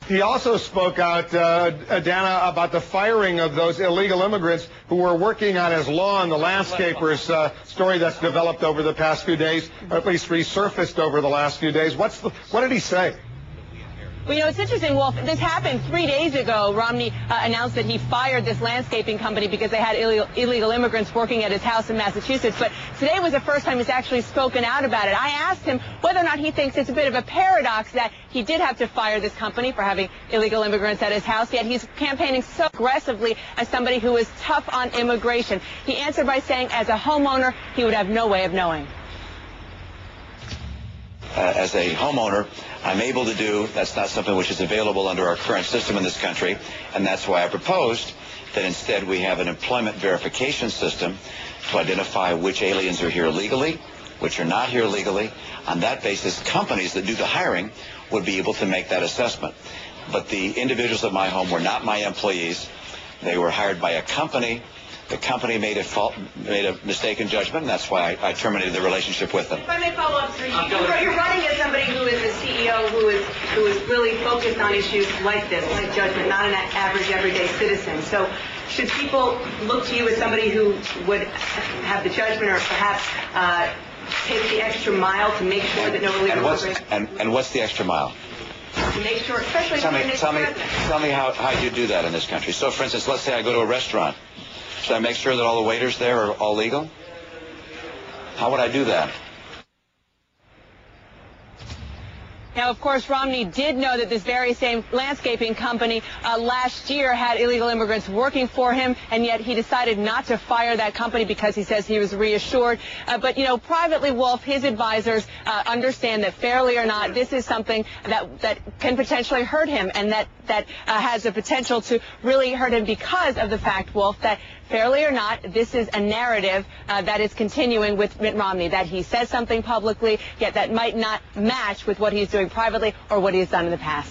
He also spoke out, Dana, about the firing of those illegal immigrants who were working on his lawn, the landscaper's story that's developed over the past few days, or at least resurfaced over the last few days. What did he say? Well, you know, it's interesting, Wolf. This happened 3 days ago. Romney announced that he fired this landscaping company because they had illegal immigrants working at his house in Massachusetts. But today was the first time he's actually spoken out about it. I asked him whether or not he thinks it's a bit of a paradox that he did have to fire this company for having illegal immigrants at his house, yet he's campaigning so aggressively as somebody who is tough on immigration. He answered by saying, as a homeowner, he would have no way of knowing. As a homeowner, I'm able to do, that's not something which is available under our current system in this country, and that's why I proposed that instead we have an employment verification system to identify which aliens are here legally, which are not here legally. On that basis, companies that do the hiring would be able to make that assessment. But the individuals at my home were not my employees. They were hired by a company. The company made a mistaken judgment, and that's why I terminated the relationship with them. If I may follow up, sir, you're running as somebody who is a CEO who is really focused on issues like this, like judgment, not an average everyday citizen. So should people look to you as somebody who would have the judgment or perhaps take the extra mile to make sure that no illegal immigrants... And what's the extra mile? To make sure, especially... Tell me how you do that in this country. So, for instance, let's say I go to a restaurant. Should I make sure that all the waiters there are all legal? How would I do that? Now, of course, Romney did know that this very same landscaping company last year had illegal immigrants working for him, and yet he decided not to fire that company because he says he was reassured. But, you know, privately, Wolf, his advisors understand that, fairly or not, this is something that can potentially hurt him, and that has the potential to really hurt him because of the fact, Wolf, that fairly or not, this is a narrative that is continuing with Mitt Romney, that he says something publicly, yet that might not match with what he's doing privately or what he has done in the past.